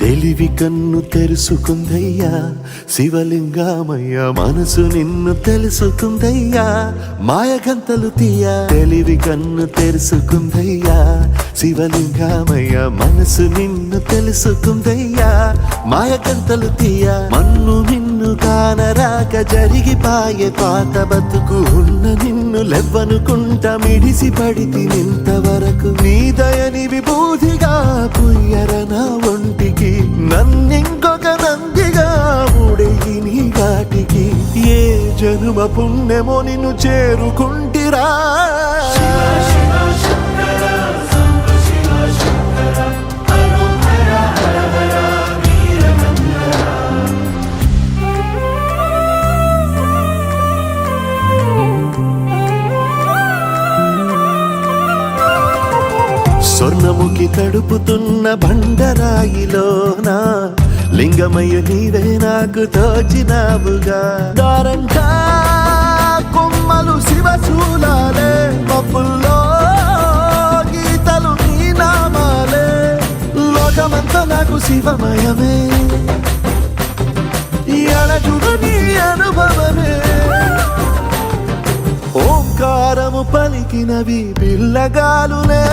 తెలివి కన్ను తెరుసుకుందయ్యా శివలింగమయ్య, మనసు నిన్ను తెలుసుకుందయ్యా మాయగంతలు తీయ. తెలివి కన్ను తెరుసుకుందయ్యా శివలింగమయ్య, మనసు నిన్ను తెలుసుకుందయ్యా మాయగంతలు తీయ. మన్ను నిన్ను కానరాక జరిగిపాయే పాత బతుకు, ఉన్న నిన్ను లెవ్వనుకుంట మిడిసి పడితి నింతవరకు. నీ దయని విభూతిగా పుయ్యర నా ఒంటికి, నన్నింకొక నందిగా ఊడెయ్యి నీ ఘాటికి. ఏ జనుమ పుణ్యమో నిన్ను చేరుకుంటిరా. స్వర్ణముఖి తడుపుతున్న బండరాయిలోనా లింగమయ్య నీవే నాకు తోచినావుగా. దారంటా కొమ్మలు శివశూలాలే, మబ్బుల్లో గీతలు నీ నామాలే. లోకమంతా నాకు శివమయమే, అలజుడు నీ అనుభవమే. ఓంకారము పలికినవి పిల్లగాలులే,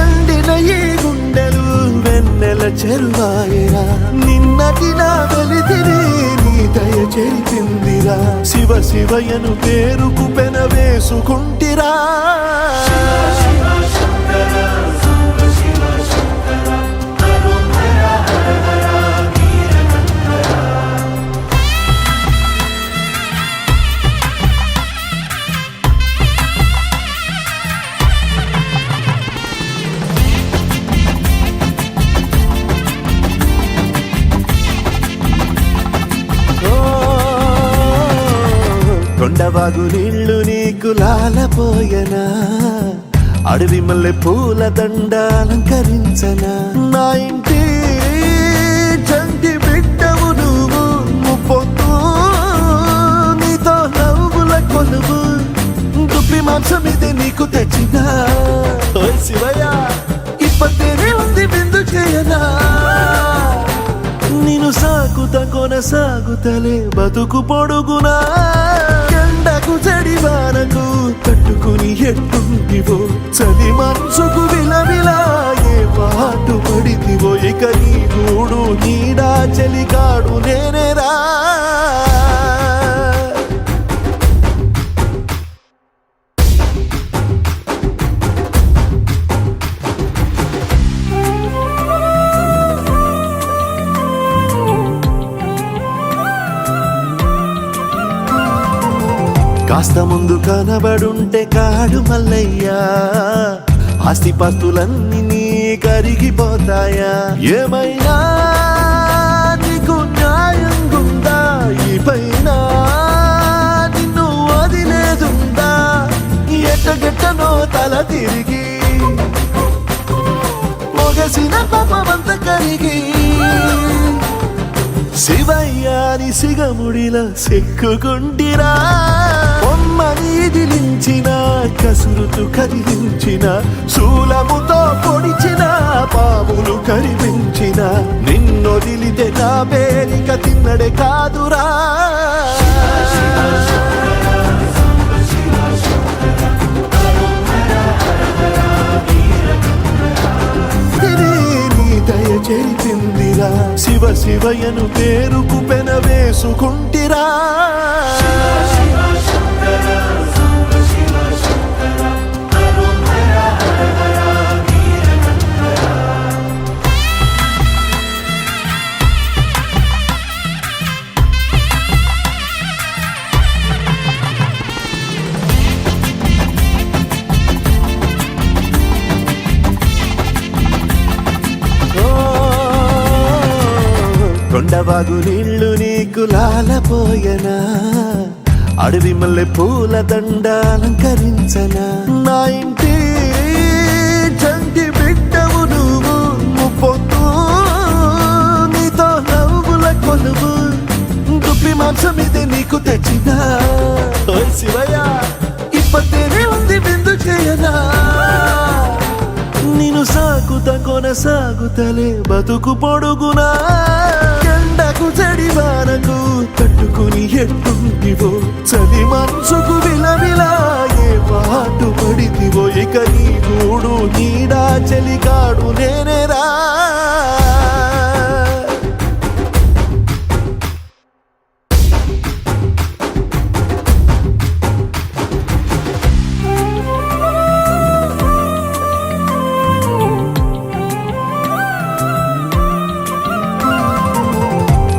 ఎండిన ఈ గుండెలు వెన్నెల చెరువాయరా. నిన్నటి నా వెలితిని నీ దయ చెరిపిందిరా. శివ శివయను పేరుకు పెన వేసుకుంటిరా. కొండవాగు నీళ్లు నీకు లాలపోయనా, అడవి మల్లె పూల దండ అలంకరించనా. నా ఇంటి చంటి బిడ్డవు నువ్వు, ముప్పొద్దు నీతో నవ్వుల కొలువు. దుప్పి మాంసం ఇది నీకు తెచ్చినా. ఓ శివయ్య ఇప్పటినే ఉంది బిందు చేయనా. నిన్ను సాగుత కొనసాగుతలే బతుకు పొడుగునా. ఎండకు చెడివానకు తట్టుకుని ఎట్టుంటివో, చలి మనసుకు విలవిలా ఏ పాటు పడితివో. ఇక నీ గూడు నీడా చెలికాడు నేనేరా. కాస్త ముందు కనబడుంటే కాడు మల్లయ్యా, ఆస్తిపాస్తులన్నీ నీ కరిగిపోతాయా. ఏమైనా నీకు న్యాయం గుందా, ఈ పైన నిన్ను వదిలేదుందా. ఎట్టగెట్టనో తల తిరిగి మొగసిన పాపమంత కరిగి. శివయ్యాని సిగముడిలా సిక్కుకుంటిరా. బొమ్మని దిలించిన కసురుతూ కదిలించిన, శూలముతో పొడిచిన పాములు కరిపించిన. నిన్నొదిలితే నా పేరిక తిన్నడే కాదురా. చెరిపిందిరా. శివ శివయను పేరుకు పెన వేసుకుంటిరా. కొండవాగు నీళ్లు నీకు లాలపోయనా, అడవి మల్లె పూల దండ అలంకరించనా. నా ఇంటి చంటి బిడ్డవు నువ్వు, ముప్పొద్దు నీతో నవ్వుల కొలువు. దుప్పి మాంసం ఇది నీకు తెచ్చినా. ఓ శివయ్య ఇప్పటినే ఉంది బిందు చేయనా. నిన్ను సాగు తాకుత కొనసాగుతలే బతుకు పొడుగునా ఎండకు చెడివానకు తట్టుకుని ఎట్టుంటివో చలి మనసుకు విలవిలా ఏ పాటు పడితివో ఇక నీ గూడు నీడా చెలికాడు నేనేరా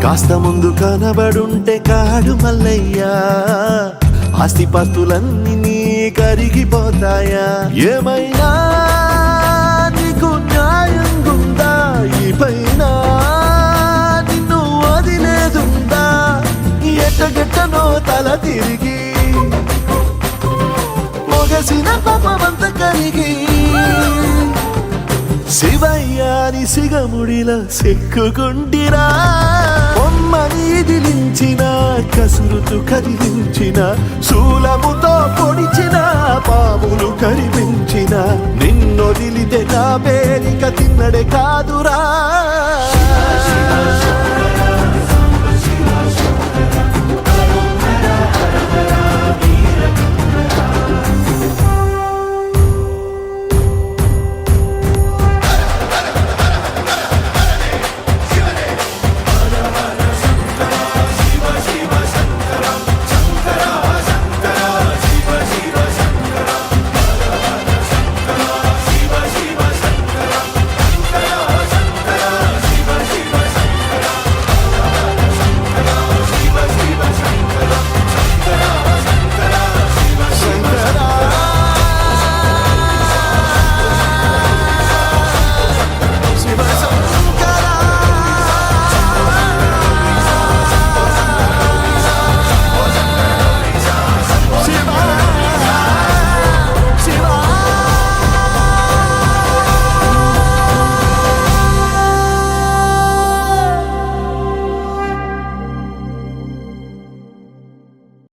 కాస్త ముందు కనబడుంటే కాడు మల్లయ్యా ఆస్తిపాస్తులన్నీ నీ కరిగిపోతాయా ఏమైనా నీకు న్యాయంగుందా ఈ పైన నిన్ను వదిలేదుందా ఎట్టగెట్టనో తల తిరిగి మొగసిన పాపమంత కరిగి శివయ్యాని సిగముడిలా సిక్కుకుంటిరా బొమ్మని ఇదిలించిన కసురుతూ కదిలించిన శూలముతో పొడిచిన పాములు కరిపించిన నిన్నొదిలితే నా పేరిక తిన్నడే కాదురా